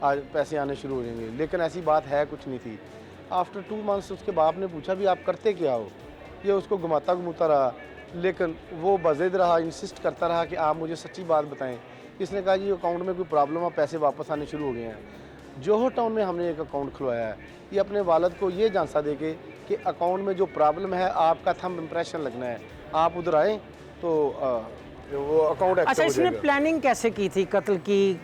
آج پیسے آنے شروع ہو جائیں گے، لیکن ایسی بات ہے کچھ نہیں تھی۔ آفٹر 2 months اس کے باپ نے پوچھا بھی آپ کرتے کیا ہو؟ یہ اس کو گھماتا گھموتا رہا، لیکن وہ بضد رہا، انسسٹ کرتا رہا کہ آپ مجھے سچی بات بتائیں۔ اس نے کہا جی اکاؤنٹ میں کوئی پرابلم ہے، پیسے واپس آنے شروع ہو گئے ہیں۔ جوہر ٹاؤن میں ہم نے ایک اکاؤنٹ کھلوایا ہے، یہ اپنے والد کو یہ جانسا دے کے کہ اکاؤنٹ میں جو پرابلم ہے آپ کا تھم امپریشن لگنا ہے، آپ ادھر آئیں تو وہ اکاؤنٹ اچھا، ایکٹیو ہو اس نے جائے گا۔ پلاننگ کیسے کی تھی قتل کی؟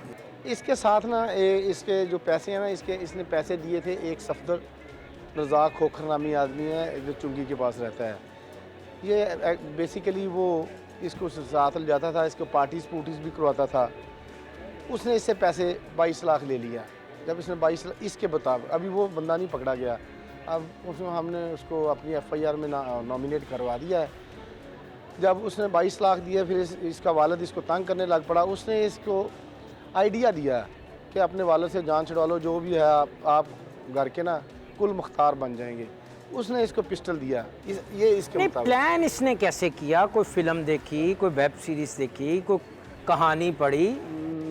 اس کے ساتھ نا اس کے جو پیسے ہیں نا، اس نے پیسے دیے تھے ایک صفدر رزاق کھوکھر نامی آدمی ہے جو چنگی کے پاس رہتا ہے۔ یہ بیسیکلی وہ اس کو ساتھ لے جاتا تھا، اس کو پارٹیز بھی کرواتا تھا۔ اس نے اس سے پیسے 22 لاکھ لے لیا۔ جب اس نے 22 لاکھ اس کے مطابق، ابھی وہ بندہ نہیں پکڑا گیا، اب اس میں ہم نے اس کو اپنی FIR میں نامینیٹ کروا دیا ہے۔ جب اس نے 22 لاکھ دیا، پھر اس کا والد اس کو تنگ کرنے لگ پڑا۔ اس نے اس کو آئیڈیا دیا کہ اپنے والد سے جان چھڑوا لو، جو بھی ہے آپ گھر کے نا کل مختار بن جائیں گے۔ اس نے اس کو پسٹل دیا، یہ اس کے نہیں، مطابق۔ پلان اس نے کیسے کیا؟ کوئی فلم دیکھی، کوئی ویب سیریز دیکھی، کوئی کہانی پڑھی؟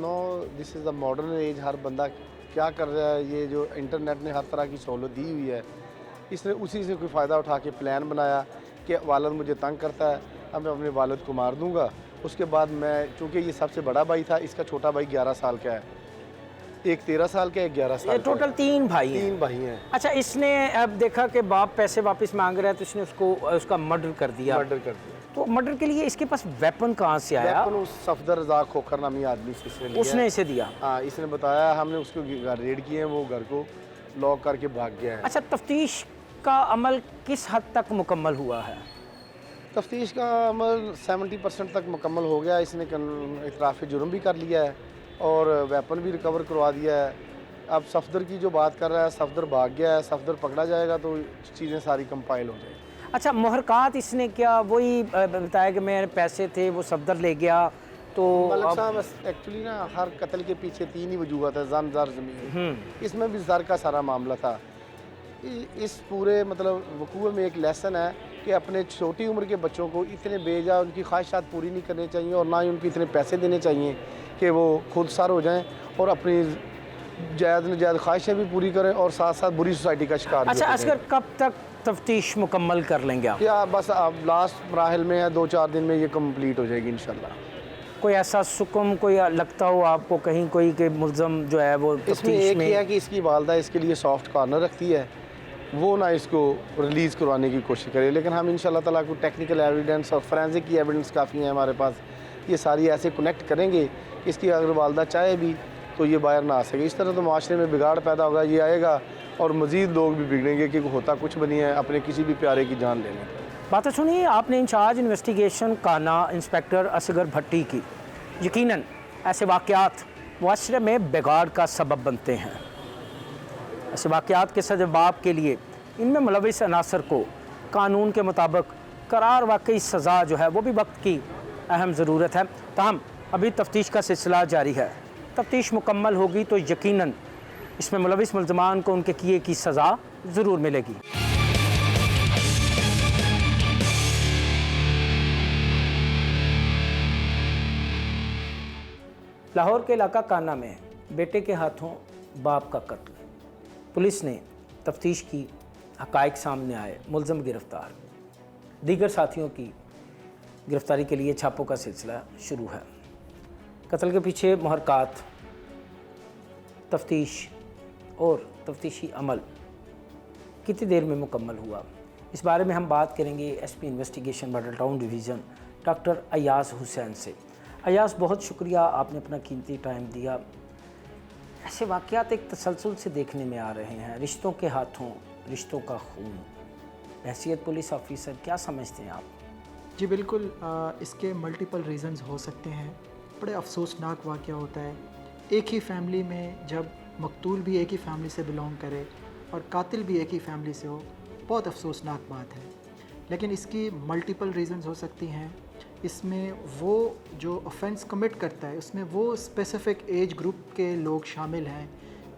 نو، دس از اے ماڈرن ایج، ہر بندہ کیا کر رہا ہے، یہ جو انٹرنیٹ نے ہر طرح کی سہولت دی ہوئی ہے، اس نے اسی سے کوئی فائدہ اٹھا کے پلان بنایا کہ والد مجھے تنگ کرتا ہے، اب میں اپنے والد کو مار دوں گا۔ اس کے بعد میں، چونکہ یہ سب سے بڑا بھائی تھا، اس کا چھوٹا بھائی 11 سال کا ہے، ایک 13 سال کا ہے، ایک 11 سال کا ہے۔ ٹوٹل 3 بھائی ہیں۔ 3 بھائی ہیں۔ اچھا، اس نے اب دیکھا کہ باپ پیسے واپس مانگ رہا ہے تو اس نے اس کا مرڈر کر دیا۔ مرڈر کر دیا۔ تو مرڈر کے لیے اس کے پاس ویپن کہاں سے آیا؟ ویپن اس صفدر رزاق کھوکھر نامی آدمی سے اس نے لیا۔ اس نے اسے دیا؟ ہاں، اس نے بتایا، ہم نے اس کو گھر ریڈ کیے ہیں، وہ گھر کو لاک کر کے بھاگ گیا ہے۔ اچھا، تفتیش کا عمل کس حد تک مکمل ہوا ہے؟ تفتیش کا عمل 70% تک مکمل ہو گیا۔ اس نے اعتراف جرم بھی کر لیا ہے اور ویپن بھی ریکور کروا دیا ہے۔ اب صفدر کی جو بات کر رہا ہے، صفدر بھاگ گیا ہے، صفدر پکڑا جائے گا تو چیزیں ساری کمپائل ہو جائیں گی۔ اچھا، محرکات اس نے کیا وہی بتایا کہ میرے پیسے تھے وہ صفدر لے گیا تو؟ ملک صاحب ایکچولی نا ہر قتل کے پیچھے 3 ہی وجوہات ہیں، زن، زر، زمین۔ اس میں بھی زر کا سارا معاملہ تھا۔ اس پورے مطلب وقوع میں ایک لیسن ہے کہ اپنے چھوٹی عمر کے بچوں کو اتنے بے جا ان کی خواہشات پوری نہیں کرنی چاہیے، اور نہ ہی ان کو اتنے پیسے دینے چاہیے کہ وہ خود سر ہو جائیں اور اپنی جائز نجائز خواہشیں بھی پوری کریں اور ساتھ ساتھ بری سوسائٹی کا شکار بھی اچھا، ہوتے اصغر ہیں۔ کب تک تفتیش مکمل کر لیں گے آپ؟ کیا بس اب لاسٹ مراحل میں ہے، 2-4 دن میں یہ کمپلیٹ ہو جائے گی انشاءاللہ۔ کوئی ایسا سکم کوئی لگتا ہو آپ کو کہیں کوئی کہ ملزم جو ہے وہ اس میں تفتیش ایک میں؟ یہ ہے کہ اس کی والدہ اس کے لیے سافٹ کارنر رکھتی ہے، وہ نہ اس کو ریلیز کروانے کی کوشش کرے، لیکن ہم انشاءاللہ تعالیٰ کو ٹیکنیکل ایویڈنس اور فرینزک کی ایویڈنس کافی ہیں ہمارے پاس، یہ ساری ایسے کنیکٹ کریں گے کہ اس کی اگر والدہ چاہے بھی تو یہ باہر نہ آ سکے۔ اس طرح تو معاشرے میں بگاڑ پیدا ہوگا، یہ آئے گا اور مزید لوگ بھی بگڑیں گے کہ ہوتا کچھ بھی نہیں ہے اپنے کسی بھی پیارے کی جان لینے۔ باتیں سنیے، آپ نے انچارج انویسٹیگیشن کانا انسپیکٹر اصغر بھٹی کی۔ یقیناً ایسے واقعات معاشرے میں بگاڑ کا سبب بنتے ہیں۔ ایسے واقعات کے سبب کے لیے ان میں ملوث عناصر کو قانون کے مطابق قرار واقعی سزا جو ہے وہ بھی وقت کی اہم ضرورت ہے۔ تاہم ابھی تفتیش کا سلسلہ جاری ہے، تفتیش مکمل ہوگی تو یقیناً اس میں ملوث ملزمان کو ان کے کیے کی سزا ضرور ملے گی۔ لاہور کے علاقہ کانا میں بیٹے کے ہاتھوں باپ کا قتل، پولیس نے تفتیش کی، حقائق سامنے آئے، ملزم گرفتار، دیگر ساتھیوں کی گرفتاری کے لیے چھاپوں کا سلسلہ شروع ہے۔ قتل کے پیچھے محرکات، تفتیش اور تفتیشی عمل کتنی دیر میں مکمل ہوا، اس بارے میں ہم بات کریں گے SP investigation Model Town division doctor Ayaz Hussain سے۔ ایاز، بہت شکریہ، آپ نے اپنا قیمتی ٹائم دیا۔ ایسے واقعات ایک تسلسل سے دیکھنے میں آ رہے ہیں، رشتوں کے ہاتھوں رشتوں کا خون، حیثیت پولیس آفیسر کیا سمجھتے ہیں آپ؟ جی بالکل، اس کے ملٹیپل ریزنز ہو سکتے ہیں۔ بڑے افسوسناک واقعہ ہوتا ہے ایک ہی فیملی میں، جب مقتول بھی ایک ہی فیملی سے بلونگ کرے اور قاتل بھی ایک ہی فیملی سے ہو، بہت افسوسناک بات ہے۔ لیکن اس کی ملٹیپل ریزنز ہو سکتی ہیں۔ اس میں وہ جو offense کمٹ کرتا ہے، اس میں وہ اسپیسیفک ایج گروپ کے لوگ شامل ہیں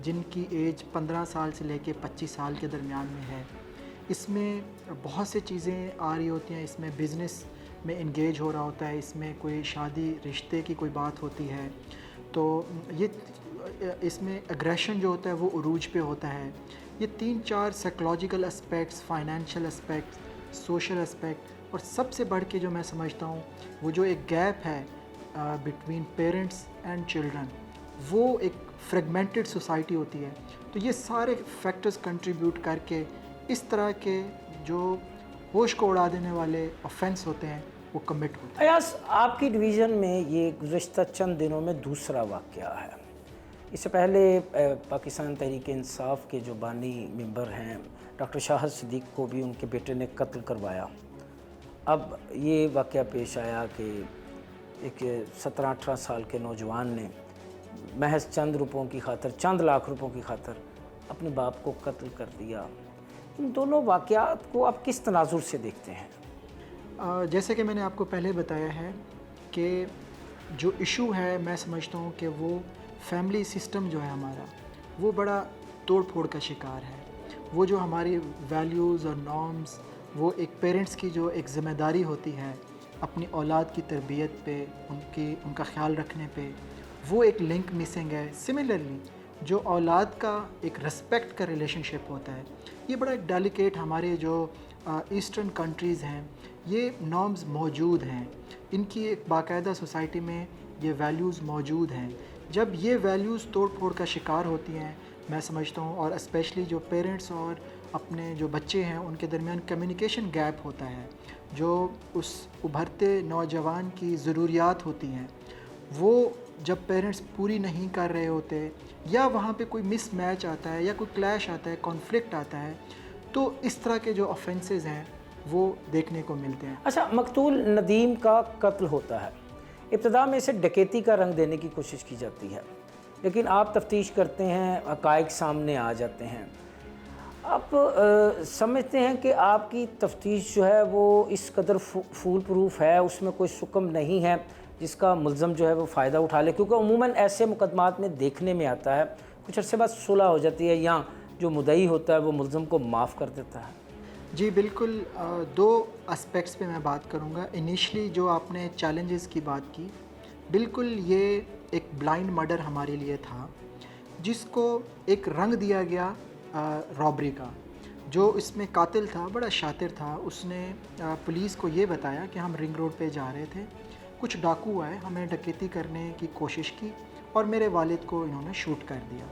جن کی ایج 15 سال سے لے کے 25 سال کے درمیان میں ہے۔ اس میں بہت سی چیزیں آ رہی ہوتی ہیں، اس میں بزنس میں انگیج ہو رہا ہوتا ہے، اس میں کوئی شادی رشتے کی کوئی بات ہوتی ہے، تو یہ اس میں اگریشن جو ہوتا ہے وہ عروج پہ ہوتا ہے. یہ 3-4 psychological aspects, financial aspects, social aspect, اور سب سے بڑھ کے جو میں سمجھتا ہوں وہ جو ایک گیپ ہے بٹوین پیرنٹس اینڈ چلڈرن، وہ ایک فریگمنٹڈ سوسائٹی ہوتی ہے. تو یہ سارے فیکٹرز کنٹریبیوٹ کر کے اس طرح کے جو ہوش کو اڑا دینے والے آفینس ہوتے ہیں وہ کمٹ ہوتے ہیں. ایاز، آپ کی ڈویژن میں یہ گزشتہ چند دنوں میں دوسرا واقعہ ہے. اس سے پہلے پاکستان تحریک انصاف کے جو بانی ممبر ہیں ڈاکٹر شاہد صدیق کو بھی ان کے بیٹے نے قتل کروایا. اب یہ واقعہ پیش آیا کہ ایک 17-18 سال کے نوجوان نے محض چند روپوں کی خاطر، چند لاکھ روپوں کی خاطر اپنے باپ کو قتل کر دیا. ان دونوں واقعات کو آپ کس تناظر سے دیکھتے ہیں؟ جیسے کہ میں نے آپ کو پہلے بتایا ہے کہ جو ایشو ہے میں سمجھتا ہوں کہ وہ فیملی سسٹم جو ہے ہمارا وہ بڑا توڑ پھوڑ کا شکار ہے. وہ جو ہماری ویلیوز اور نارمز، وہ ایک پیرنٹس کی جو ایک ذمہ داری ہوتی ہے اپنی اولاد کی تربیت پہ، ان کا خیال رکھنے پہ، وہ ایک لنک مسنگ ہے. سملرلی جو اولاد کا ایک رسپیکٹ کا ریلیشن شپ ہوتا ہے، یہ بڑا ایک ڈیلیکیٹ، ہمارے جو ایسٹرن کنٹریز ہیں یہ نارمز موجود ہیں، ان کی ایک باقاعدہ سوسائٹی میں یہ ویلیوز موجود ہیں. جب یہ ویلیوز توڑ پھوڑ کا شکار ہوتی ہیں میں سمجھتا ہوں، اور اسپیشلی جو پیرنٹس اور اپنے جو بچے ہیں ان کے درمیان کمیونیکیشن گیپ ہوتا ہے، جو اس ابھرتے نوجوان کی ضروریات ہوتی ہیں وہ جب پیرنٹس پوری نہیں کر رہے ہوتے، یا وہاں پہ کوئی مس میچ آتا ہے یا کوئی کلیش آتا ہے، کانفلکٹ آتا ہے، تو اس طرح کے جو آفینسز ہیں وہ دیکھنے کو ملتے ہیں. اچھا، مقتول ندیم کا قتل ہوتا ہے. ابتدا میں اسے ڈکیتی کا رنگ دینے کی کوشش کی جاتی ہے، لیکن آپ تفتیش کرتے ہیں، حقائق سامنے آ جاتے ہیں. آپ سمجھتے ہیں کہ آپ کی تفتیش جو ہے وہ اس قدر فول پروف ہے، اس میں کوئی شکم نہیں ہے جس کا ملزم جو ہے وہ فائدہ اٹھا لے؟ کیونکہ عموماً ایسے مقدمات میں دیکھنے میں آتا ہے کچھ عرصے بعد صلح ہو جاتی ہے یا جو مدعی ہوتا ہے وہ ملزم کو معاف کر دیتا ہے. جی بالکل، دو اسپیکٹس پہ میں بات کروں گا. انیشلی جو آپ نے چیلنجز کی بات کی، بالکل یہ ایک بلائنڈ مرڈر ہمارے لیے تھا جس کو ایک رنگ دیا گیا رابری کا. جو اس میں قاتل تھا بڑا شاطر تھا، اس نے پولیس کو یہ بتایا کہ ہم رنگ روڈ پہ جا رہے تھے، کچھ ڈاکو آئے، ہمیں ڈکیتی کرنے کی کوشش کی اور میرے والد کو انہوں نے شوٹ کر دیا.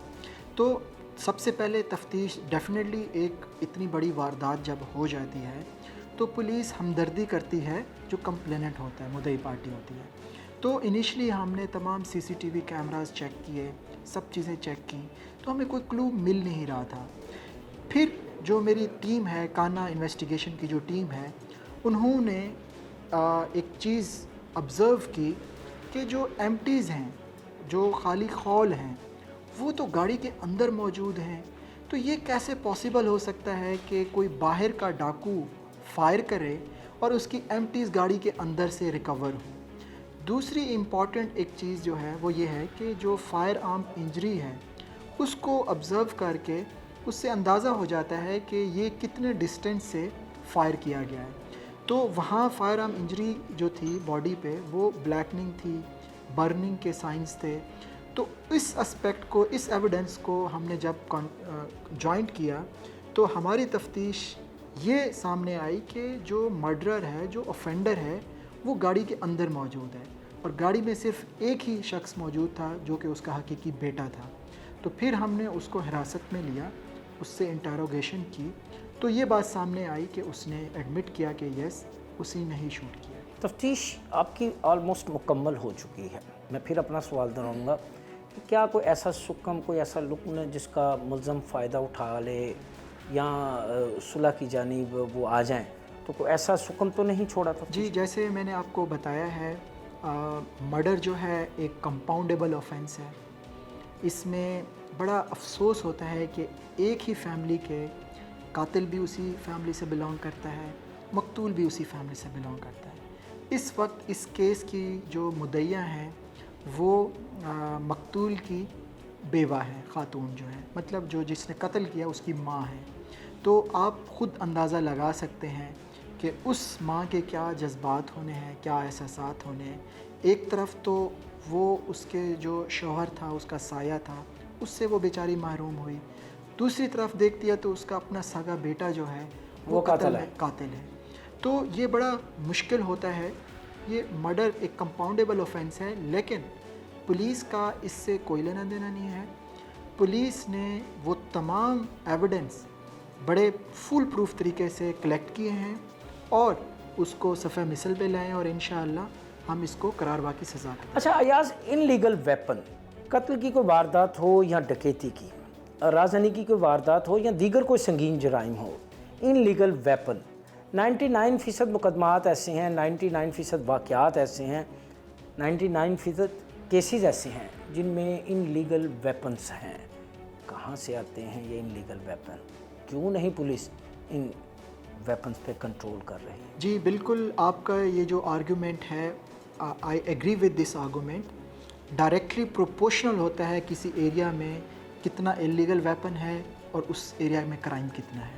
تو سب سے پہلے تفتیش ڈیفینیٹلی، ایک اتنی بڑی واردات جب ہو جاتی ہے تو پولیس ہمدردی کرتی ہے جو کمپلیننٹ ہوتا ہے، مدعی پارٹی ہوتی ہے. تو انیشلی ہم نے تمام CCTV کیمراز چیک کیے، سب چیزیں چیک کی، تو ہمیں کوئی کلو مل نہیں رہا تھا. پھر جو میری ٹیم ہے، کانا انویسٹیگیشن کی جو ٹیم ہے، انہوں نے ایک چیز آبزرو کی کہ جو ایمٹیز ہیں، جو خالی خول ہیں، وہ تو گاڑی کے اندر موجود ہیں. تو یہ کیسے پاسبل ہو سکتا ہے کہ کوئی باہر کا ڈاکو فائر کرے اور اس کی ایمٹیز گاڑی کے اندر سے ریکور ہو. دوسری امپورٹنٹ ایک چیز جو ہے وہ یہ ہے کہ جو فائر آرم انجری ہے اس کو آبزرو کر کے اس سے اندازہ ہو جاتا ہے کہ یہ کتنے ڈسٹینس سے فائر کیا گیا ہے. تو وہاں فائر آرم انجری جو تھی باڈی پہ وہ بلیکننگ تھی، برننگ کے سائنس تھے. تو اس اسپیکٹ کو، اس ایویڈنس کو ہم نے جب جوائنٹ کیا تو ہماری تفتیش یہ سامنے آئی کہ جو مرڈرر ہے، جو offender ہے، وہ گاڑی کے اندر موجود ہے اور گاڑی میں صرف ایک ہی شخص موجود تھا جو کہ اس کا حقیقی بیٹا تھا. تو پھر ہم نے اس کو حراست میں لیا، اس سے انٹروگیشن کی تو یہ بات سامنے آئی کہ اس نے ایڈمٹ کیا کہ یس اسی نے ہی شوٹ کیا. تفتیش آپ کی آلموسٹ مکمل ہو چکی ہے. میں پھر اپنا سوال دہراؤں گا کہ کیا کوئی ایسا سکم، کوئی ایسا لکن ہے جس کا ملزم فائدہ اٹھا لے یا صلح کی جانب وہ آ جائیں، تو کوئی ایسا سکم تو نہیں چھوڑا تھا؟ جی جیسے میں نے آپ کو بتایا ہے، مرڈر جو ہے ایک کمپاؤنڈیبل آفینس ہے. اس میں بڑا افسوس ہوتا ہے کہ ایک ہی فیملی کے قاتل بھی اسی فیملی سے بلانگ کرتا ہے، مقتول بھی اسی فیملی سے بلانگ کرتا ہے. اس وقت اس کیس کی جو مدعیہ ہیں وہ مقتول کی بیوہ ہے، خاتون جو ہے، مطلب جو جس نے قتل کیا اس کی ماں ہے. تو آپ خود اندازہ لگا سکتے ہیں کہ اس ماں کے کیا جذبات ہونے ہیں، کیا احساسات ہونے ہیں۔ ایک طرف تو وہ اس کے جو شوہر تھا، اس کا سایہ تھا، اس سے وہ بیچاری محروم ہوئی، دوسری طرف دیکھتی ہے تو اس کا اپنا سگا بیٹا جو ہے وہ قاتل ہے۔ تو یہ بڑا مشکل ہوتا ہے۔ یہ مرڈر ایک کمپاؤنڈیبل آفینس ہے، لیکن پولیس کا اس سے کوئی لینا دینا نہیں ہے۔ پولیس نے وہ تمام ایویڈنس بڑے فول پروف طریقے سے کلیکٹ کیے ہیں اور اس کو صفحہ مثل پہ لائیں، اور انشاءاللہ ہم اس کو قراروا کی سزا کریں۔ اچھا ایاز، ان لیگل ویپن، قتل کی کوئی واردات ہو یا ڈکیتی کی، رازنی کی کوئی واردات ہو یا دیگر کوئی سنگین جرائم ہو، ان لیگل ویپن 99% مقدمات ایسے ہیں، 99% واقعات ایسے ہیں، 99% کیسز ایسے ہیں جن میں ان لیگل ویپنز ہیں۔ کہاں سے آتے ہیں یہ ان لیگل ویپن؟ کیوں نہیں پولیس ان ویپنز پہ کنٹرول کر رہی ہے؟ جی بالکل، آپ کا یہ جو آرگیومنٹ ہے، I agree with this argument, directly proportional ہوتا ہے کسی ایریا میں کتنا انلیگل ویپن ہے اور اس ایریا میں کرائم کتنا ہے۔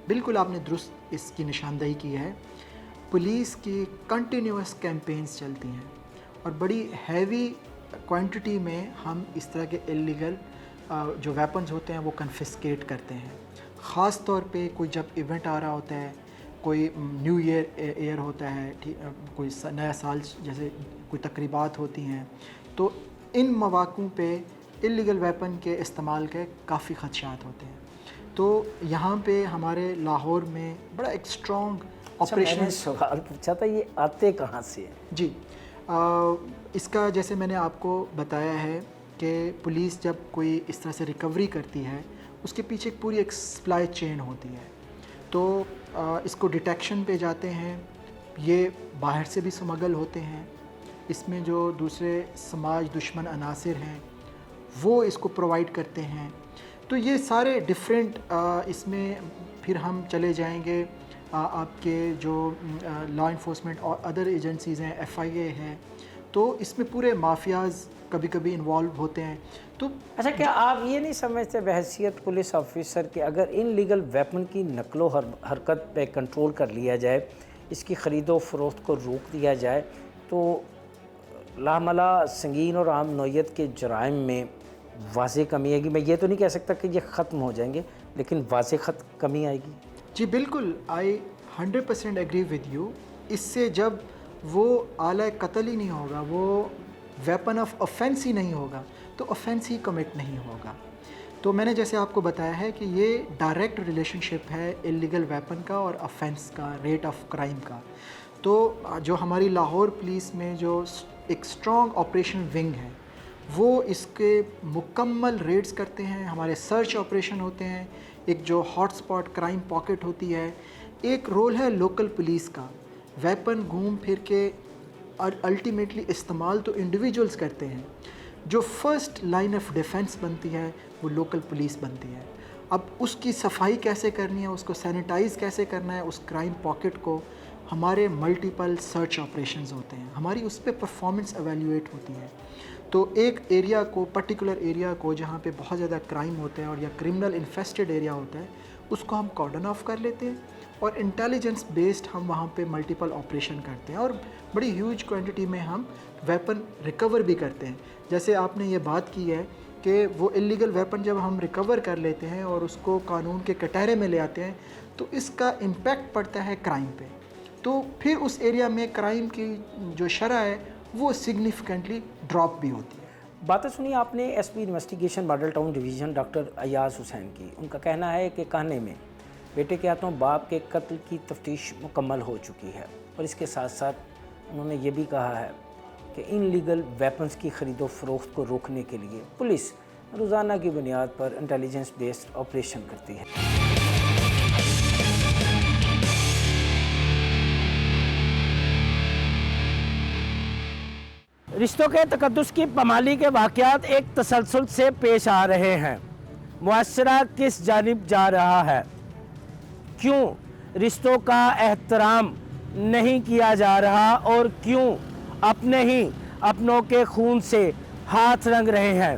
بالکل آپ نے درست اس کی نشاندہی کی ہے۔ پولیس کی کنٹینیوس کیمپینز چلتی ہیں اور بڑی ہیوی کوانٹٹی میں ہم اس طرح کے انلیگل جو ویپنز ہوتے ہیں وہ کنفسکیٹ کرتے ہیں۔ خاص طور پہ کوئی جب ایونٹ آ رہا ہوتا ہے، کوئی نیو ایئر ہوتا ہے، کوئی نیا سال جیسے کوئی تقریبات ہوتی ہیں، تو ان مواقعوں پہ انلیگل ویپن کے استعمال کے کافی خدشات ہوتے ہیں۔ تو یہاں پہ ہمارے لاہور میں بڑا ایک اسٹرانگ آپریشن۔ میں نے سوال پوچھا تھا یہ آتے کہاں سے ہیں؟ جی اس کا جیسے میں نے آپ کو بتایا ہے کہ پولیس جب کوئی اس طرح سے ریکوری کرتی ہے، اس کے پیچھے پوری ایک سپلائی چین ہوتی ہے، تو اس کو ڈیٹیکشن پہ جاتے ہیں، یہ باہر سے بھی سمگل ہوتے ہیں، اس میں جو دوسرے سماج دشمن عناصر ہیں وہ اس کو پرووائڈ کرتے ہیں۔ تو یہ سارے ڈفرینٹ اس میں پھر ہم چلے جائیں گے آپ کے جو لا انفورسمنٹ اور ادر ایجنسیز ہیں، FIA ہے، تو اس میں پورے مافیاز کبھی کبھی انوالو ہوتے ہیں۔ تو اچھا، کیا آپ یہ نہیں سمجھتے بحیثیت پولیس آفیسر کہ اگر ان لیگل ویپن کی نقل و حرکت پہ کنٹرول کر لیا جائے، اس کی خرید و فروخت کو روک دیا جائے، تو لاملا سنگین اور عام نوعیت کے جرائم میں واضح کمی آئے گی؟ میں یہ تو نہیں کہہ سکتا کہ یہ ختم ہو جائیں گے، لیکن واضح کمی آئے گی۔ جی بالکل، آئی 100% ایگری ود یو۔ اس سے جب وہ آلہ قتل ہی نہیں ہوگا، وہ ویپن آف آفینس ہی نہیں ہوگا، تو آفینس ہی کمٹ نہیں ہوگا۔ تو میں نے جیسے آپ کو بتایا ہے کہ یہ ڈائریکٹ ریلیشن شپ ہے انلیگل ویپن کا اور آفینس کا، ریٹ آف کرائم کا۔ تو جو ہماری لاہور پولیس میں جو ایک اسٹرانگ آپریشن ونگ ہے، وہ اس کے مکمل ریڈز کرتے ہیں، ہمارے سرچ آپریشن ہوتے ہیں، ایک جو ہاٹ سپاٹ کرائم پاکٹ ہوتی ہے، ایک رول ہے لوکل پولیس کا۔ ویپن گھوم پھر کے الٹیمیٹلی استعمال تو انڈیویجولز کرتے ہیں، جو فرسٹ لائن آف ڈیفنس بنتی ہے وہ لوکل پولیس بنتی ہے۔ اب اس کی صفائی کیسے کرنی ہے، اس کو سینیٹائز کیسے کرنا ہے، اس کرائم پاکٹ کو، ہمارے ملٹیپل سرچ آپریشنز ہوتے ہیں، ہماری اس پہ پرفارمنس ایویلیویٹ ہوتی ہے۔ تو ایک ایریا کو، پرٹیکولر ایریا کو جہاں پہ بہت زیادہ کرائم ہوتے ہیں اور یا کرمنل انفیسٹڈ ایریا ہوتا ہے، اس کو ہم کارڈن آف کر لیتے ہیں اور انٹیلیجنس بیسڈ ہم وہاں پہ ملٹیپل آپریشن کرتے ہیں اور بڑی ہیوج کوانٹٹی میں ہم ویپن ریکور بھی کرتے ہیں۔ جیسے آپ نے یہ بات کی ہے کہ وہ انلیگل ویپن جب ہم ریکور کر لیتے ہیں اور اس کو قانون کے کٹہرے میں لے آتے ہیں، تو اس کا امپیکٹ پڑتا ہے کرائم پہ، تو پھر اس ایریا میں کرائم کی جو شرح ہے وہ سگنیفیکنٹلی ڈراپ بھی ہوتی ہے۔ باتیں سنی آپ نے S P investigation Model Town division doctor Ayaz Hussain کی۔ ان کا کہنا ہے کہ کہنے میں بیٹے کے ہاتھوں باپ کے قتل کی تفتیش مکمل ہو چکی ہے، اور اس کے ساتھ ساتھ انہوں نے یہ بھی کہا ہے کہ ان لیگل ویپنز کی خرید و فروخت کو روکنے کے لیے پولیس روزانہ کی بنیاد پر انٹیلیجنس بیسڈ آپریشن کرتی ہے۔ رشتوں کے تقدس کی پامالی کے واقعات ایک تسلسل سے پیش آ رہے ہیں۔ معاشرہ کس جانب جا رہا ہے؟ کیوں رشتوں کا احترام نہیں کیا جا رہا اور کیوں اپنے ہی اپنوں کے خون سے ہاتھ رنگ رہے ہیں؟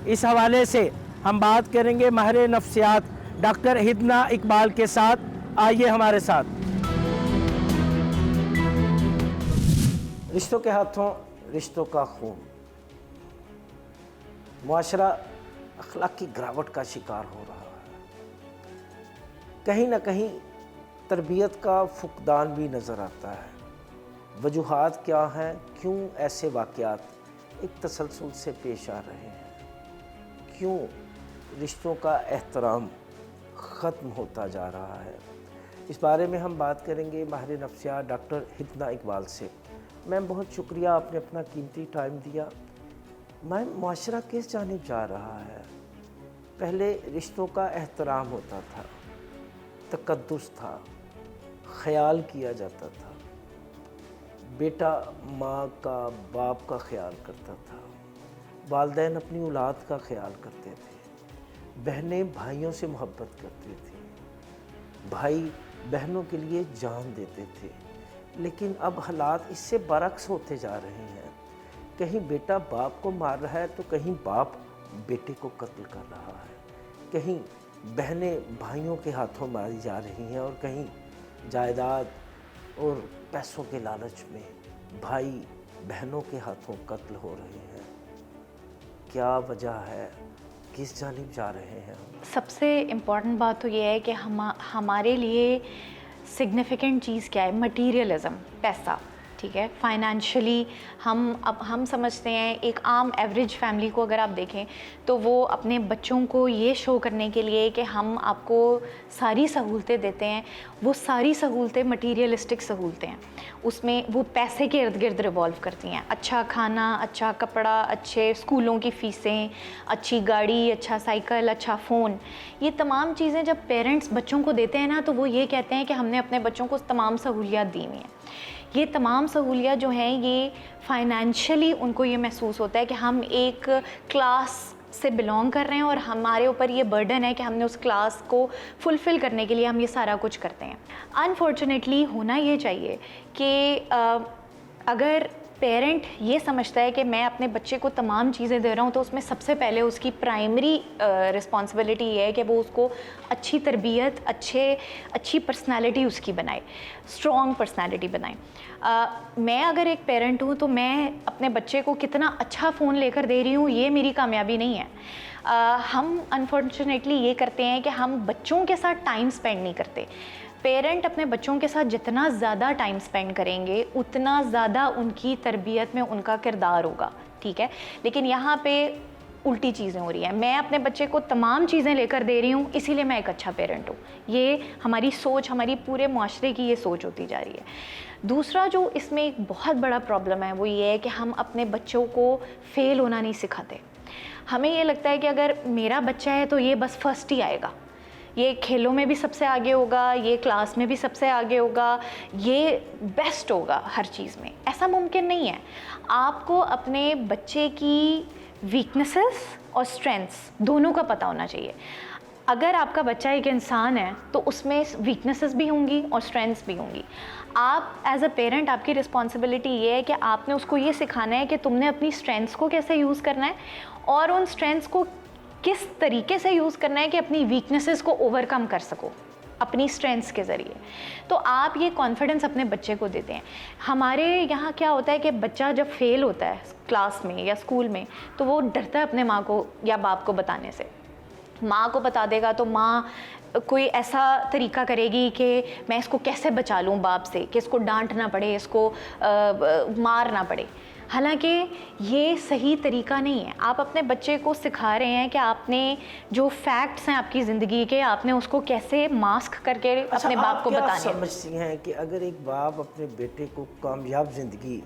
اس حوالے سے ہم بات کریں گے ماہر نفسیات ڈاکٹر ہدنہ اقبال کے ساتھ۔ آئیے ہمارے ساتھ۔ رشتوں کے ہاتھوں رشتوں کا خون، معاشرہ اخلاقی گراوٹ کا شکار ہو رہا ہے، کہیں نہ کہیں تربیت کا فقدان بھی نظر آتا ہے۔ وجوہات کیا ہیں؟ کیوں ایسے واقعات ایک تسلسل سے پیش آ رہے ہیں؟ کیوں رشتوں کا احترام ختم ہوتا جا رہا ہے؟ اس بارے میں ہم بات کریں گے ماہر نفسیات ڈاکٹر ہدنہ اقبال سے۔ میم بہت شکریہ، آپ نے اپنا قیمتی ٹائم دیا۔ میم معاشرہ کس جانب جا رہا ہے؟ پہلے رشتوں کا احترام ہوتا تھا، تقدس تھا، خیال کیا جاتا تھا، بیٹا ماں کا باپ کا خیال کرتا تھا، والدین اپنی اولاد کا خیال کرتے تھے، بہنیں بھائیوں سے محبت کرتی تھیں، بھائی بہنوں کے لیے جان دیتے تھے۔ لیکن اب حالات اس سے برعکس ہوتے جا رہے ہیں، کہیں بیٹا باپ کو مار رہا ہے تو کہیں باپ بیٹے کو قتل کر رہا ہے، کہیں بہنیں بھائیوں کے ہاتھوں ماری جا رہی ہیں، اور کہیں جائیداد اور پیسوں کے لالچ میں بھائی بہنوں کے ہاتھوں قتل ہو رہے ہیں۔ کیا وجہ ہے؟ کس جانب جا رہے ہیں ہم؟ سب سے امپورٹنٹ بات تو یہ ہے کہ ہمارے لیے سگنیفیکنٹ چیز کیا ہے؟ مٹیریلزم، پیسہ، ٹھیک ہے، فائنینشلی ہم سمجھتے ہیں، ایک عام ایوریج فیملی کو اگر آپ دیکھیں تو وہ اپنے بچوں کو یہ شو کرنے کے لیے کہ ہم آپ کو ساری سہولتیں دیتے ہیں، وہ ساری سہولتیں مٹیریلسٹک سہولتیں ہیں، اس میں وہ پیسے کے ارد گرد ریوالو کرتی ہیں۔ اچھا کھانا، اچھا کپڑا، اچھے اسکولوں کی فیسیں، اچھی گاڑی، اچھا سائیکل، اچھا فون، یہ تمام چیزیں جب پیرنٹس بچوں کو دیتے ہیں نا تو وہ یہ کہتے ہیں کہ ہم نے اپنے بچوں کو تمام سہولیات دی ہوئی ہیں۔ یہ تمام سہولیات جو ہیں یہ فائنینشلی ان کو یہ محسوس ہوتا ہے کہ ہم ایک کلاس سے بلونگ کر رہے ہیں اور ہمارے اوپر یہ برڈن ہے کہ ہم نے اس کلاس کو فلفل کرنے کے لیے ہم یہ سارا کچھ کرتے ہیں۔ انفارچونیٹلی ہونا یہ چاہیے کہ اگر پیرنٹ یہ سمجھتا ہے کہ میں اپنے بچے کو تمام چیزیں دے رہا ہوں تو اس میں سب سے پہلے اس کی پرائمری رسپانسبلٹی یہ ہے کہ وہ اس کو اچھی تربیت، اچھی پرسنالٹی اس کی بنائے، اسٹرانگ پرسنالٹی بنائے۔ میں اگر ایک پیرنٹ ہوں تو میں اپنے بچے کو کتنا اچھا فون لے کر دے رہی ہوں یہ میری کامیابی نہیں ہے۔ ہم انفارچونیٹلی یہ کرتے ہیں کہ ہم بچوں کے ساتھ ٹائم سپینڈ نہیں کرتے۔ پیرنٹ اپنے بچوں کے ساتھ جتنا زیادہ ٹائم سپینڈ کریں گے اتنا زیادہ ان کی تربیت میں ان کا کردار ہوگا، ٹھیک ہے، لیکن یہاں پہ الٹی چیزیں ہو رہی ہیں۔ میں اپنے بچے کو تمام چیزیں لے کر دے رہی ہوں اسی لیے میں ایک اچھا پیرنٹ ہوں، یہ ہماری سوچ، ہماری پورے معاشرے کی یہ سوچ ہوتی جا رہی ہے۔ دوسرا جو اس میں ایک بہت بڑا پرابلم ہے وہ یہ ہے کہ ہم اپنے بچوں کو فیل ہونا نہیں سکھاتے۔ ہمیں یہ لگتا ہے کہ اگر میرا بچہ ہے تو یہ بس فرسٹ ہی آئے گا، یہ کھیلوں میں بھی سب سے آگے ہوگا، یہ کلاس میں بھی سب سے آگے ہوگا، یہ بیسٹ ہوگا ہر چیز میں۔ ایسا ممکن نہیں ہے۔ آپ کو اپنے بچے کی ویکنیسز اور اسٹرینتھس دونوں کا پتہ ہونا چاہیے۔ اگر آپ کا بچہ ایک انسان ہے تو اس میں ویکنیسز بھی ہوں گی اور اسٹرینتھس بھی ہوں گی۔ آپ ایز اے پیرنٹ آپ کی رسپانسبلٹی یہ ہے کہ آپ نے اس کو یہ سکھانا ہے کہ تم نے اپنی اسٹرینتھس کو کیسے یوز کرنا ہے اور ان اسٹرینتھس کو کس طریقے سے یوز کرنا ہے کہ اپنی ویکنیسز کو اوور کم کر سکو اپنی اسٹرینتھس کے ذریعے۔ تو آپ یہ کانفیڈنس اپنے بچے کو دیتے ہیں۔ ہمارے یہاں کیا ہوتا ہے کہ بچہ جب فیل ہوتا ہے کلاس میں یا اسکول میں تو وہ ڈرتا ہے اپنے ماں کو یا باپ کو بتانے سے۔ ماں کو بتا دے گا تو ماں کوئی ایسا طریقہ کرے گی کہ میں اس کو کیسے بچا لوں باپ سے، کہ اس کو ڈانٹ نہ پڑے، اس کو مار نہ پڑے۔ حالانکہ یہ صحیح طریقہ نہیں ہے۔ آپ اپنے بچے کو سکھا رہے ہیں کہ آپ نے جو فیکٹس ہیں آپ کی زندگی کے، آپ نے اس کو کیسے ماسک کر کے اپنے باپ کو بتانے ہیں۔ آپ سمجھتی ہیں کہ اگر ایک باپ اپنے بیٹے کو کامیاب زندگی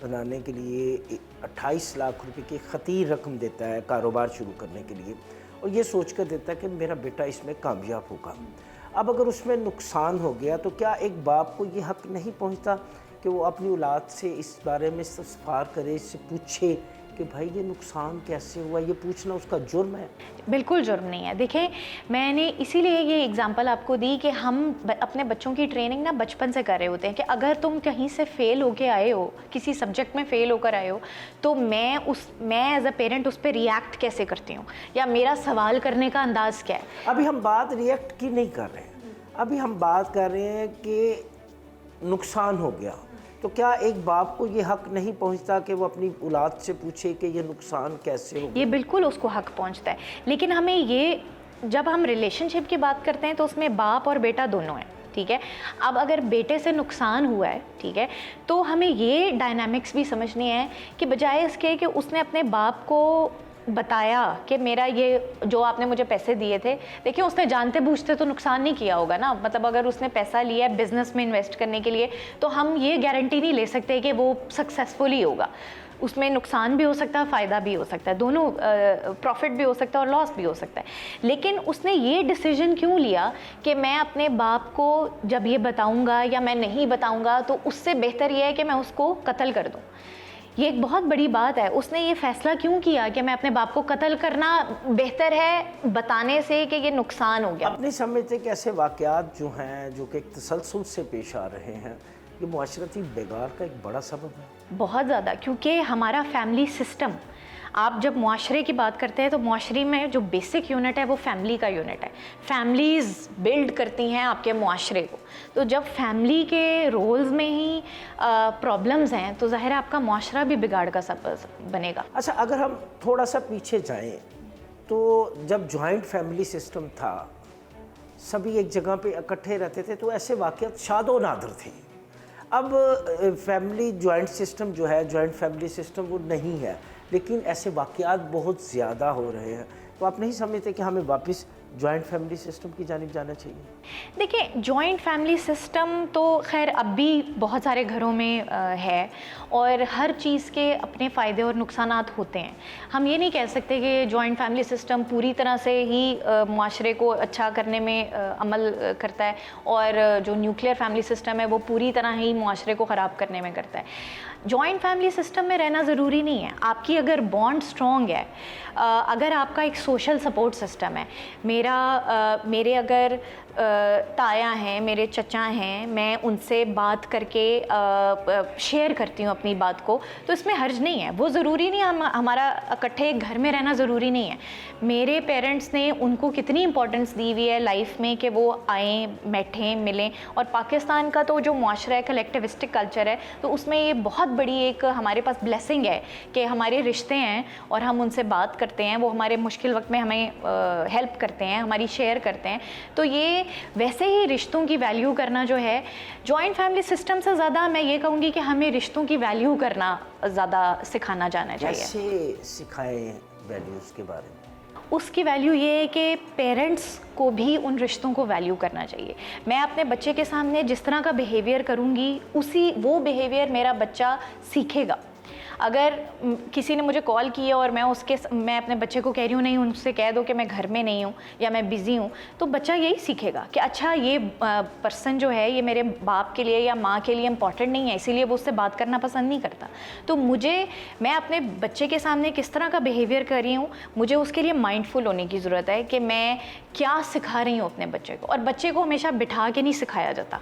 بنانے کے لیے 28 لاکھ روپے کی خطیر رقم دیتا ہے کاروبار شروع کرنے کے لیے اور یہ سوچ کر دیتا ہے کہ میرا بیٹا اس میں کامیاب ہوگا، اب اگر اس میں نقصان ہو گیا تو کیا ایک باپ کو یہ حق نہیں پہنچتا کہ وہ اپنی اولاد سے اس بارے میں استفسار کرے، اس سے پوچھے کہ بھائی یہ نقصان کیسے ہوا؟ یہ پوچھنا اس کا جرم ہے؟ بالکل جرم نہیں ہے۔ دیکھیں میں نے اسی لیے یہ اگزامپل آپ کو دی کہ ہم اپنے بچوں کی ٹریننگ نا بچپن سے کر رہے ہوتے ہیں کہ اگر تم کہیں سے فیل ہو کے آئے ہو، کسی سبجیکٹ میں فیل ہو کر آئے ہو تو میں ایز اے پیرنٹ اس پہ ریئیکٹ کیسے کرتی ہوں یا میرا سوال کرنے کا انداز کیا ہے۔ ابھی ہم بات ریئیکٹ کی نہیں کر رہے ہیں، ابھی ہم بات کر رہے ہیں کہ نقصان ہو گیا، تو کیا ایک باپ کو یہ حق نہیں پہنچتا کہ وہ اپنی اولاد سے پوچھے کہ یہ نقصان کیسے ہوگا؟ یہ بالکل اس کو حق پہنچتا ہے، لیکن ہمیں یہ، جب ہم ریلیشن شپ کی بات کرتے ہیں تو اس میں باپ اور بیٹا دونوں ہیں، ٹھیک ہے. اب اگر بیٹے سے نقصان ہوا ہے، ٹھیک ہے، تو ہمیں یہ ڈائنامکس بھی سمجھنی ہے کہ بجائے اس کے کہ اس نے اپنے باپ کو بتایا کہ میرا یہ جو آپ نے مجھے پیسے دیے تھے، دیکھیں اس نے جانتے بوجھتے تو نقصان نہیں کیا ہوگا نا. مطلب اگر اس نے پیسہ لیا ہے بزنس میں انویسٹ کرنے کے لیے تو ہم یہ گارنٹی نہیں لے سکتے کہ وہ سکسیزفل ہی ہوگا. اس میں نقصان بھی ہو سکتا ہے، فائدہ بھی ہو سکتا ہے، دونوں پروفٹ بھی ہو سکتا ہے اور لاس بھی ہو سکتا ہے. لیکن اس نے یہ ڈیسیجن کیوں لیا کہ میں اپنے باپ کو جب یہ بتاؤں گا یا میں نہیں بتاؤں گا تو اس سے بہتر یہ ہے کہ میں اس کو قتل کر دوں. یہ ایک بہت بڑی بات ہے. اس نے یہ فیصلہ کیوں کیا کہ میں اپنے باپ کو قتل کرنا بہتر ہے بتانے سے کہ یہ نقصان ہو گیا. آپ نہیں سمجھتے کہ ایسے واقعات جو ہیں جو کہ ایک تسلسل سے پیش آ رہے ہیں یہ معاشرتی بگاڑ کا ایک بڑا سبب ہے؟ بہت زیادہ، کیونکہ ہمارا فیملی سسٹم، آپ جب معاشرے کی بات کرتے ہیں تو معاشرے میں جو بیسک یونٹ ہے وہ فیملی کا یونٹ ہے. فیملیز بلڈ کرتی ہیں آپ کے معاشرے کو. تو جب فیملی کے رولز میں ہی پرابلمز ہیں تو ظاہر ہے آپ کا معاشرہ بھی بگاڑ کا سبب بنے گا. اچھا، اگر ہم تھوڑا سا پیچھے جائیں تو جب جوائنٹ فیملی سسٹم تھا، سبھی ایک جگہ پہ اکٹھے رہتے تھے تو ایسے واقعات شاد و نادر تھے. اب فیملی جوائنٹ سسٹم جو ہے، جوائنٹ فیملی سسٹم وہ نہیں ہے، لیکن ایسے واقعات بہت زیادہ ہو رہے ہیں. تو آپ نہیں سمجھتے کہ ہمیں واپس جوائنٹ فیملی سسٹم کی جانب جانا چاہیے؟ دیکھیں، جوائنٹ فیملی سسٹم تو خیر اب بھی بہت سارے گھروں میں ہے اور ہر چیز کے اپنے فائدے اور نقصانات ہوتے ہیں. ہم یہ نہیں کہہ سکتے کہ جوائنٹ فیملی سسٹم پوری طرح سے ہی معاشرے کو اچھا کرنے میں عمل کرتا ہے اور جو نیوکلیئر فیملی سسٹم ہے وہ پوری طرح ہی معاشرے کو خراب کرنے میں کرتا ہے. جوائنٹ فیملی سسٹم میں رہنا ضروری نہیں ہے. آپ کی اگر بانڈ اسٹرانگ ہے، اگر آپ کا ایک سوشل سپورٹ سسٹم ہے، میرے اگر تایا ہیں، میرے چچا ہیں، میں ان سے بات کر کے شیئر کرتی ہوں اپنی بات کو، تو اس میں حرج نہیں ہے. وہ ضروری نہیں ہمارا اکٹھے ایک گھر میں رہنا ضروری نہیں ہے. میرے پیرنٹس نے ان کو کتنی امپورٹنس دی ہوئی ہے لائف میں کہ وہ آئیں، بیٹھیں، ملیں. اور پاکستان کا تو جو معاشرہ ہے کلیکٹیوسٹک کلچر ہے، تو اس میں یہ بہت بڑی ایک ہمارے پاس بلیسنگ ہے کہ ہمارے رشتے ہیں اور ہم ان سے بات کرتے ہیں، وہ ہمارے مشکل وقت میں ہمیں ہیلپ کرتے ہیں، ہماری شیئر کرتے ہیں. تو یہ ویسے ہی رشتوں کی ویلیو کرنا جو ہے جوائنٹ فیملی سسٹم سے زیادہ میں یہ کہوں گی کہ ہمیں رشتوں کی ویلیو کرنا زیادہ سکھانا جانا چاہیے. کیسے سکھائیں ویلیوز کے بارے میں؟ اس کی ویلیو یہ ہے کہ پیرنٹس کو بھی ان رشتوں کو ویلیو کرنا چاہیے. میں اپنے بچے کے سامنے جس طرح کا بیہیویئر کروں گی وہ بیہیویئر میرا بچہ سیکھے گا. اگر کسی نے مجھے کال کیا اور میں اپنے بچے کو کہہ رہی ہوں نہیں، ان سے کہہ دو کہ میں گھر میں نہیں ہوں یا میں بزی ہوں، تو بچہ یہی سیکھے گا کہ اچھا یہ پرسن جو ہے یہ میرے باپ کے لیے یا ماں کے لیے امپورٹنٹ نہیں ہے، اسی لیے وہ اس سے بات کرنا پسند نہیں کرتا. تو میں اپنے بچے کے سامنے کس طرح کا بیہیویئر کر رہی ہوں، مجھے اس کے لیے مائنڈفل ہونے کی ضرورت ہے کہ میں کیا سکھا رہی ہوں اپنے بچے کو. اور بچے کو ہمیشہ بٹھا کے نہیں سکھایا جاتا.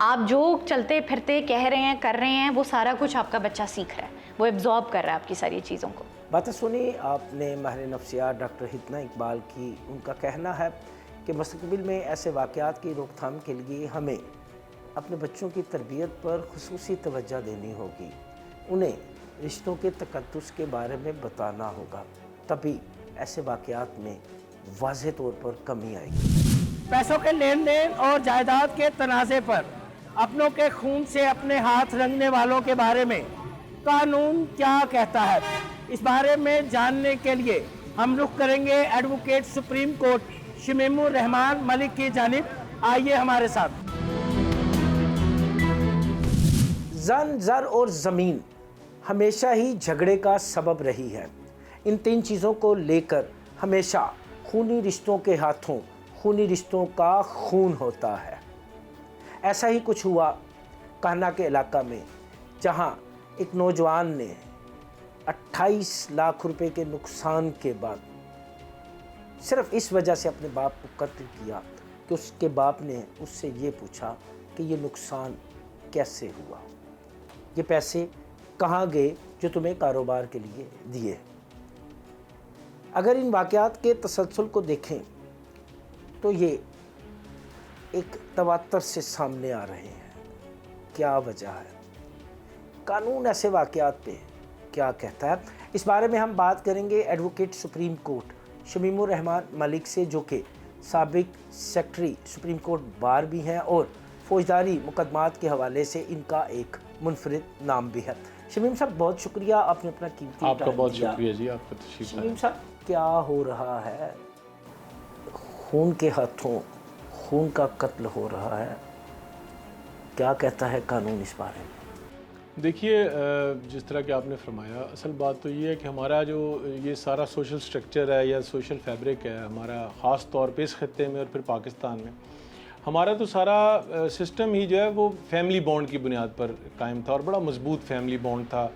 آپ جو چلتے پھرتے کہہ رہے ہیں، کر رہے ہیں، وہ سارا کچھ آپ کا بچہ سیکھ رہا ہے، وہ ایبزارب کر رہا ہے آپ کی ساری چیزوں کو. باتیں سنی آپ نے ماہر نفسیات ڈاکٹر ہتنا اقبال کی. ان کا کہنا ہے کہ مستقبل میں ایسے واقعات کی روک تھام کے لیے ہمیں اپنے بچوں کی تربیت پر خصوصی توجہ دینی ہوگی. انہیں رشتوں کے تقدس کے بارے میں بتانا ہوگا، تبھی ایسے واقعات میں واضح طور پر کمی آئے گی. پیسوں کے لین دین اور جائیداد کے تنازع پر اپنوں کے خون سے اپنے ہاتھ رنگنے والوں کے بارے میں قانون کیا کہتا ہے، اس بارے میں جاننے کے لیے ہم رخ کریں گے ایڈوکیٹ سپریم کورٹ شمیم الرحمان ملک کی جانب. آئیے ہمارے ساتھ. زن، زر اور زمین ہمیشہ ہی جھگڑے کا سبب رہی ہے. ان تین چیزوں کو لے کر ہمیشہ خونی رشتوں کے ہاتھوں خونی رشتوں کا خون ہوتا ہے. ایسا ہی کچھ ہوا کہنا کے علاقہ میں، جہاں ایک نوجوان نے 28 لاکھ روپے کے نقصان کے بعد صرف اس وجہ سے اپنے باپ کو قتل کیا کہ اس کے باپ نے اس سے یہ پوچھا کہ یہ نقصان کیسے ہوا، یہ پیسے کہاں گئے جو تمہیں کاروبار کے لیے دیے. اگر ان واقعات کے تسلسل کو دیکھیں تو یہ ایک تواتر سے سامنے آ رہے ہیں. کیا وجہ ہے؟ قانون ایسے واقعات پہ کیا کہتا ہے؟ اس بارے میں ہم بات کریں گے ایڈوکیٹ سپریم کورٹ شمیم الرحمان ملک سے، جو کہ سابق سیکرٹری سپریم کورٹ بار بھی ہیں اور فوجداری مقدمات کے حوالے سے ان کا ایک منفرد نام بھی ہے۔ شمیم صاحب بہت شکریہ، آپ نے اپنا قیمتی آپ کا ٹائم بہت دیا۔ شکریہ جی، آپ کا تشریف شمیم صاحب کیا ہو رہا ہے؟ خون کے ہاتھوں خون کا قتل ہو رہا ہے، کیا کہتا ہے قانون اس بارے میں؟ دیکھیے، جس طرح کہ آپ نے فرمایا، اصل بات تو یہ ہے کہ ہمارا جو یہ سارا سوشل سٹرکچر ہے یا سوشل فیبرک ہے ہمارا، خاص طور پہ اس خطے میں اور پھر پاکستان میں، ہمارا تو سارا سسٹم ہی جو ہے وہ فیملی بانڈ کی بنیاد پر قائم تھا اور بڑا مضبوط فیملی بانڈ تھا۔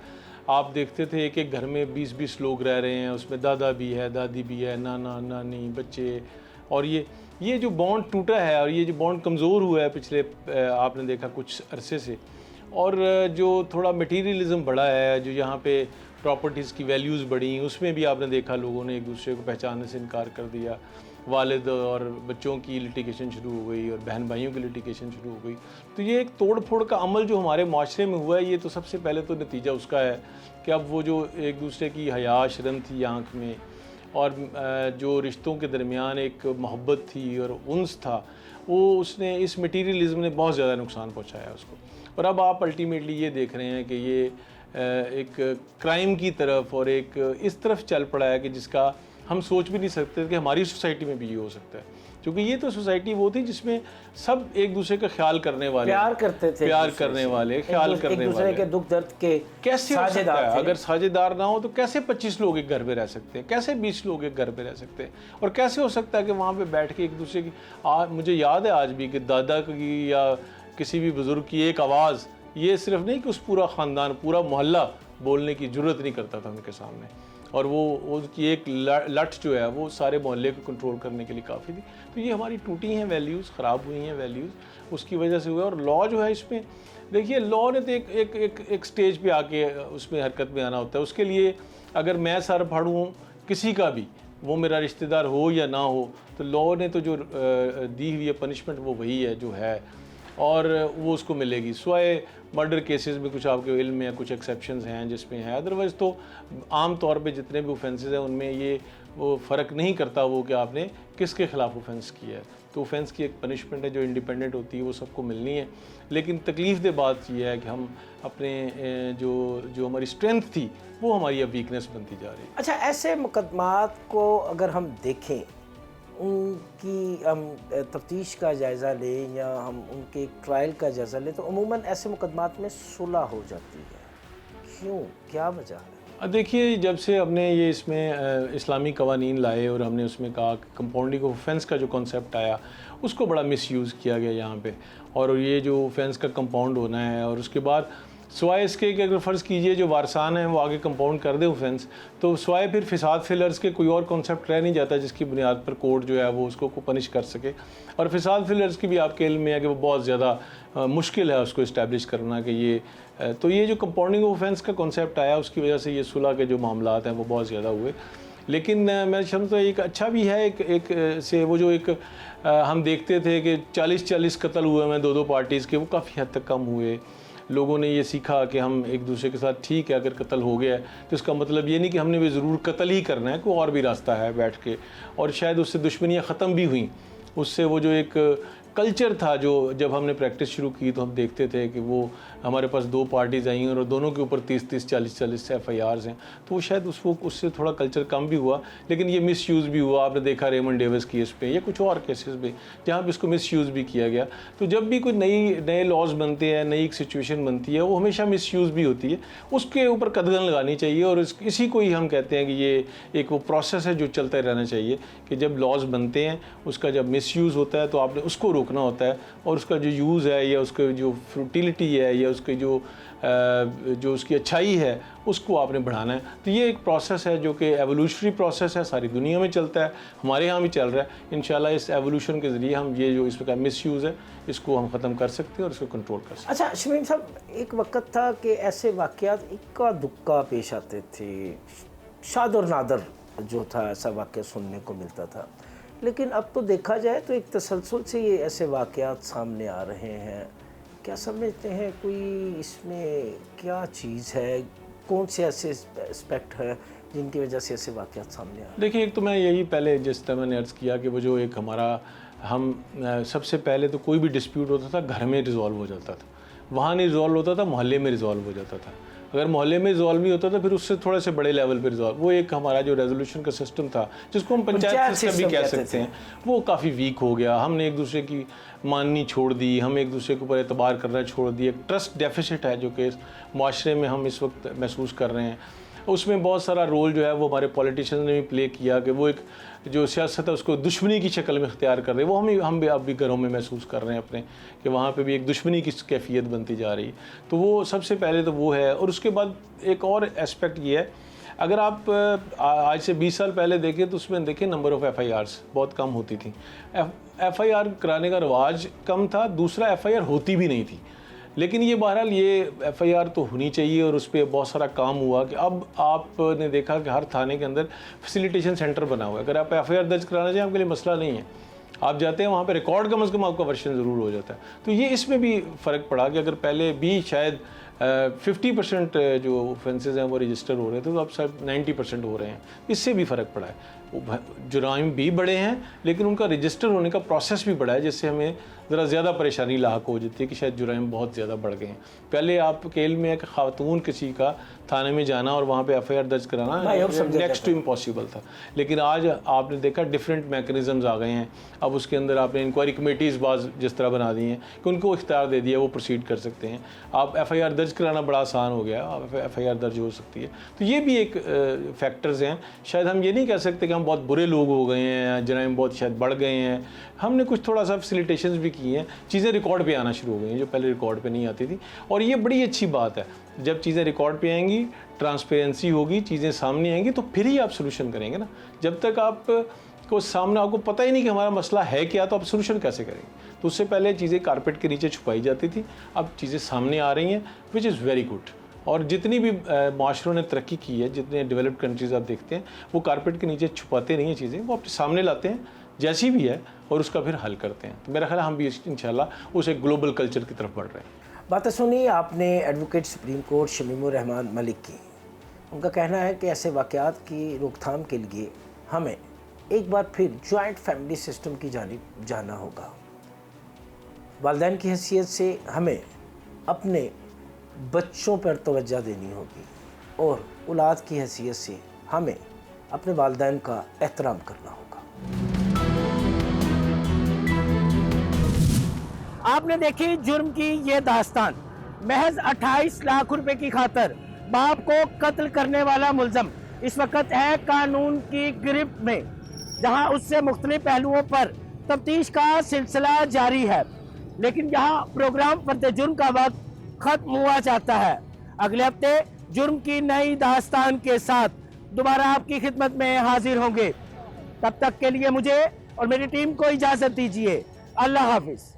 آپ دیکھتے تھے ایک ایک گھر میں 20-20 لوگ رہ رہے ہیں، اس میں دادا بھی ہے، دادی بھی ہے، نانا نانی، بچے، اور یہ جو بانڈ ٹوٹا ہے اور یہ جو بانڈ کمزور ہوا ہے پچھلے آپ نے دیکھا کچھ عرصے سے، اور جو تھوڑا میٹیریلزم بڑھا ہے، جو یہاں پہ پراپرٹیز کی ویلیوز بڑھی، اس میں بھی آپ نے دیکھا لوگوں نے ایک دوسرے کو پہچاننے سے انکار کر دیا، والد اور بچوں کی لٹیگیشن شروع ہو گئی اور بہن بھائیوں کی لٹیگیشن شروع ہو گئی۔ تو یہ ایک توڑ پھوڑ کا عمل جو ہمارے معاشرے میں ہوا ہے، یہ تو سب سے پہلے تو نتیجہ اس کا ہے کہ اب وہ جو ایک دوسرے کی حیا شرم تھی آنکھ میں، اور جو رشتوں کے درمیان ایک محبت تھی اور انس تھا، وہ اس نے اس میٹیریلزم نے بہت زیادہ نقصان پہنچایا اس کو۔ اور اب آپ الٹیمیٹلی یہ دیکھ رہے ہیں کہ یہ ایک کرائم کی طرف اور ایک اس طرف چل پڑا ہے کہ جس کا ہم سوچ بھی نہیں سکتے کہ ہماری سوسائٹی میں بھی یہ ہو سکتا ہے، کیونکہ یہ تو سوسائٹی وہ تھی جس میں سب ایک دوسرے کا خیال کرنے والے، پیار کرتے تھے، پیار کرنے والے، خیال کرنے والے، ایک دوسرے کے دکھ درد کے کیسے ہو ساجھے سکتا دار ہے؟ تھے۔ اگر ساجھے دار نہ ہو تو کیسے 25 لوگ ایک گھر پہ رہ سکتے ہیں؟ کیسے 20 لوگ ایک گھر پہ رہ سکتے ہیں؟ اور کیسے ہو سکتا ہے کہ وہاں پہ بیٹھ کے ایک دوسرے کی مجھے یاد ہے آج بھی کہ دادا کی یا کسی بھی بزرگ کی ایک آواز، یہ صرف نہیں کہ اس پورا خاندان، پورا محلہ بولنے کی جرت نہیں کرتا تھا ان کے سامنے، اور وہ کی ایک لٹ جو ہے وہ سارے محلے کو کنٹرول کرنے کے لیے کافی تھی۔ تو یہ ہماری ٹوٹی ہیں ویلیوز، خراب ہوئی ہیں ویلیوز، اس کی وجہ سے ہوا۔ اور لا جو ہے اس میں دیکھیے، لا نے تو ایک سٹیج پہ آ کے اس میں حرکت میں آنا ہوتا ہے۔ اس کے لیے اگر میں سر پھاڑوں کسی کا بھی، وہ میرا رشتہ دار ہو یا نہ ہو، تو لا نے تو جو دی ہوئی ہے پنشمنٹ وہ وہی ہے جو ہے، اور وہ اس کو ملے گی، سوائے مرڈر کیسز میں کچھ آپ کے علم میں یا کچھ ایکسیپشنز ہیں جس میں ہے، ادروائز تو عام طور پہ جتنے بھی اوفینسز ہیں ان میں یہ وہ فرق نہیں کرتا وہ کہ آپ نے کس کے خلاف اوفینس کیا ہے۔ تو اوفینس کی ایک پنشمنٹ ہے جو انڈیپینڈنٹ ہوتی ہے، وہ سب کو ملنی ہے، لیکن تکلیف دہ بات یہ ہے کہ ہم اپنے جو ہماری اسٹرینتھ تھی وہ ہماری اب ویکنیس بنتی جا رہی ہے۔ اچھا، ایسے مقدمات کو اگر ہم دیکھیں، ان کی ہم تفتیش کا جائزہ لیں یا ہم ان کے ٹرائل کا جائزہ لیں، تو عموماً ایسے مقدمات میں صلح ہو جاتی ہے، کیوں؟ کیا وجہ ہے؟ دیکھیے، جب سے ہم نے یہ اس میں اسلامی قوانین لائے اور ہم نے اس میں کہا کہ کمپاؤنڈنگ آف اوفینس کا جو کانسیپٹ آیا، اس کو بڑا مس یوز کیا گیا یہاں پہ، اور یہ جو اوفینس کا کمپاؤنڈ ہونا ہے، اور اس کے بعد سوائے اس کے کہ اگر فرض کیجئے جو وارثان ہیں وہ آگے کمپاؤنڈ کر دیں اوفینس، تو سوائے پھر فساد فلرز کے کوئی اور کانسیپٹ رہ نہیں جاتا جس کی بنیاد پر کورٹ جو ہے وہ اس کو پنش کر سکے۔ اور فساد فلرز کی بھی آپ کے علم میں ہے کہ وہ بہت زیادہ مشکل ہے اس کو اسٹیبلش کرنا، کہ یہ تو یہ جو کمپاؤنڈنگ اوفینس کا کانسیپٹ آیا اس کی وجہ سے یہ صلح کے جو معاملات ہیں وہ بہت زیادہ ہوئے۔ لیکن میں سمجھتا ہوں ایک اچھا بھی ہے ایک سے وہ جو ایک ہم دیکھتے تھے کہ 40 قتل ہوئے ہیں 2 پارٹیز کے، وہ کافی حد تک کم ہوئے۔ لوگوں نے یہ سیکھا کہ ہم ایک دوسرے کے ساتھ ٹھیک ہے، اگر قتل ہو گیا ہے تو اس کا مطلب یہ نہیں کہ ہم نے بھی ضرور قتل ہی کرنا ہے، کوئی اور بھی راستہ ہے بیٹھ کے، اور شاید اس سے دشمنیاں ختم بھی ہوئیں۔ اس سے وہ جو ایک کلچر تھا، جو جب ہم نے پریکٹس شروع کی تو ہم دیکھتے تھے کہ وہ ہمارے پاس 2 پارٹیز آئیں اور دونوں کے اوپر 30 40 FIRs ہیں، تو وہ شاید اس سے تھوڑا کلچر کم بھی ہوا، لیکن یہ مس یوز بھی ہوا۔ آپ نے دیکھا ریمنڈ ڈیوس کیس پہ یا کچھ اور کیسز پہ جہاں پہ اس کو مس یوز بھی کیا گیا۔ تو جب بھی کوئی نئے لاز بنتے ہیں، نئی ایک سچویشن بنتی ہے، وہ ہمیشہ مس یوز بھی ہوتی ہے، اس کے اوپر قدغن لگانی چاہیے، اور اسی کو ہی ہم کہتے ہیں کہ یہ ایک وہ پروسیس ہے جو چلتا رہنا چاہیے، کہ جب لاز بنتے ہیں اس کا جب مس یوز ہوتا ہے تو آپ نے اس کو روکنا ہوتا ہے، اور اس کا جو یوز ہے یا اس کا جو فروٹیلیٹی ہے یا اس کی جو اس کی اچھائی ہے اس کو آپ نے بڑھانا ہے۔ تو یہ ایک پروسیس ہے جو کہ ایوولوشنری پروسیس ہے، ساری دنیا میں چلتا ہے، ہمارے ہاں بھی چل رہا ہے۔ انشاءاللہ اس ایوولوشن کے ذریعے ہم یہ جو اس کا مس یوز ہے اس کو ہم ختم کر سکتے ہیں اور اس کو کنٹرول کر سکتے ہیں۔ اچھا شمیم صاحب، ایک وقت تھا کہ ایسے واقعات اکا دکا پیش آتے تھے، شاد اور نادر جو تھا ایسا واقعہ سننے کو ملتا تھا، لیکن اب تو دیکھا جائے تو ایک تسلسل سے یہ ایسے واقعات سامنے آ رہے ہیں کیا سمجھتے ہیں کوئی اس میں کیا چیز ہے, کون سے ایسے اسپیکٹ ہے جن کی وجہ سے ایسے واقعات سامنے آ رہے ہیں؟ دیکھیے ایک تو میں یہی پہلے جس طرح میں نے عرض کیا کہ وہ جو ایک ہمارا ہم سب سے پہلے تو کوئی بھی ڈسپیوٹ ہوتا تھا گھر میں ریزالو ہو جاتا تھا, وہاں نہیں ریزالو ہوتا تھا, محلے میں ریزالو ہو جاتا تھا. اگر محلے میں ریزالو نہیں ہوتا تھا پھر اس سے تھوڑے سے بڑے لیول پہ ریزالو, وہ ایک ہمارا جو ریزولوشن کا سسٹم تھا جس کو ہم پنچایت سسٹم بھی کہہ سکتے ہیں, وہ کافی ویک ہو گیا. ہم نے ایک دوسرے کی ماننی چھوڑ دی, ہم ایک دوسرے کے اوپر اعتبار کرنا چھوڑ دی. ایک ٹرسٹ ڈیفیسٹ ہے جو کہ معاشرے میں ہم اس وقت محسوس کر رہے ہیں. اس میں بہت سارا رول جو ہے وہ ہمارے پولیٹیشین نے بھی پلے کیا کہ وہ ایک جو سیاست ہے اس کو دشمنی کی شکل میں اختیار کر رہے ہیں. وہ ہم بھی اب بھی گھروں میں محسوس کر رہے ہیں اپنے کہ وہاں پہ بھی ایک دشمنی کی کیفیت بنتی جا رہی ہے. تو وہ سب سے پہلے تو وہ ہے. اور اس کے بعد ایک اور اسپیکٹ یہ ہے, اگر آپ آج سے 20 سال پہلے دیکھیں تو اس میں دیکھیں نمبر آف ایف آئی آرز بہت کم ہوتی تھیں. ایف آئی آر کرانے کا رواج کم تھا, دوسرا ایف آئی آر ہوتی بھی نہیں تھی. لیکن یہ بہرحال یہ ایف آئی آر تو ہونی چاہیے اور اس پہ بہت سارا کام ہوا کہ اب آپ نے دیکھا کہ ہر تھانے کے اندر فیسیلیٹیشن سینٹر بنا ہوا ہے. اگر آپ ایف آئی آر درج کرانا چاہیں آپ کے لیے مسئلہ نہیں ہے, آپ جاتے ہیں وہاں پہ ریکارڈ کم از کم آپ کا ورشن ضرور ہو جاتا ہے. تو یہ اس میں بھی فرق پڑا کہ اگر پہلے بھی شاید 50% جو اوفینسز ہیں وہ رجسٹر ہو رہے تھے تو اب شاید 90% ہو رہے ہیں. اس سے بھی فرق پڑا ہے. جرائم بھی بڑے ہیں لیکن ان کا رجسٹر ہونے کا پروسیس بھی بڑا ہے, جس سے ہمیں ذرا زیادہ پریشانی لاحق ہو جاتی ہے کہ شاید جرائم بہت زیادہ بڑھ گئے ہیں. پہلے آپ کے علم میں ایک خاتون کسی کا تھانے میں جانا اور وہاں پہ ایف آئی آر درج کرانا نیکسٹ ٹو امپاسبل تھا. لیکن آج آپ نے دیکھا ڈفرینٹ میکنزمز آ گئے ہیں. اب اس کے اندر آپ نے انکوائری کمیٹیز بعض جس طرح بنا دی ہیں کہ ان کو اختیار دے دیا, وہ پروسیڈ کر سکتے ہیں. آپ ایف آئی آر درج کرانا بڑا آسان ہو گیا, ایف آئی آر درج ہو سکتی ہے. تو یہ بھی ایک فیکٹرز ہیں. شاید ہم یہ نہیں کہہ سکتے کہ ہم بہت برے لوگ ہو گئے ہیں, جرائم بہت شاید بڑھ گئے ہیں. ہم نے کچھ تھوڑا سا فیسیلیٹیشنز بھی کی ہیں, چیزیں ریکارڈ پہ آنا شروع ہو گئی ہیں جو پہلے ریکارڈ پہ نہیں آتی تھی. اور یہ بڑی اچھی بات ہے, جب چیزیں ریکارڈ پہ آئیں گی, ٹرانسپیرنسی ہوگی, چیزیں سامنے آئیں گی تو پھر ہی آپ سولوشن کریں گے نا. جب تک آپ کو سامنے آپ کو پتہ ہی نہیں کہ ہمارا مسئلہ ہے کیا تو آپ سولوشن کیسے کریں گے. تو اس سے پہلے چیزیں کارپیٹ کے نیچے چھپائی جاتی تھی, اب چیزیں سامنے آ رہی ہیں وچ از ویری گڈ. اور جتنی بھی معاشروں نے ترقی کی ہے, جتنے ڈیولپڈ کنٹریز آپ دیکھتے ہیں, وہ کارپیٹ کے نیچے چھپاتے نہیں ہیں چیزیں, وہ اپنے سامنے لاتے ہیں جیسی بھی ہے اور اس کا پھر حل کرتے ہیں. تو میرا خیال ہے ہم بھی انشاءاللہ اس ایک گلوبل کلچر کی طرف بڑھ رہے ہیں. باتیں سنی آپ نے ایڈوکیٹ سپریم کورٹ شمیم الرحمان ملک کی. ان کا کہنا ہے کہ ایسے واقعات کی روک تھام کے لیے ہمیں ایک بار پھر جوائنٹ فیملی سسٹم کی جانب جانا ہوگا. والدین کی حیثیت سے ہمیں اپنے بچوں پر توجہ دینی ہوگی اور اولاد کی حیثیت سے ہمیں اپنے والدین کا احترام کرنا ہوگا. آپ نے دیکھی جرم کی یہ داستان. محض 28 لاکھ روپے کی خاطر باپ کو قتل کرنے والا ملزم اس وقت ہے قانون کی گرفت میں, جہاں اس سے مختلف پہلوؤں پر تفتیش کا سلسلہ جاری ہے. لیکن یہاں پروگرام فرد جرم کا وقت ختم ہوا چاہتا ہے. اگلے ہفتے جرم کی نئی داستان کے ساتھ دوبارہ آپ کی خدمت میں حاضر ہوں گے. تب تک کے لیے مجھے اور میری ٹیم کو اجازت دیجیے. اللہ حافظ.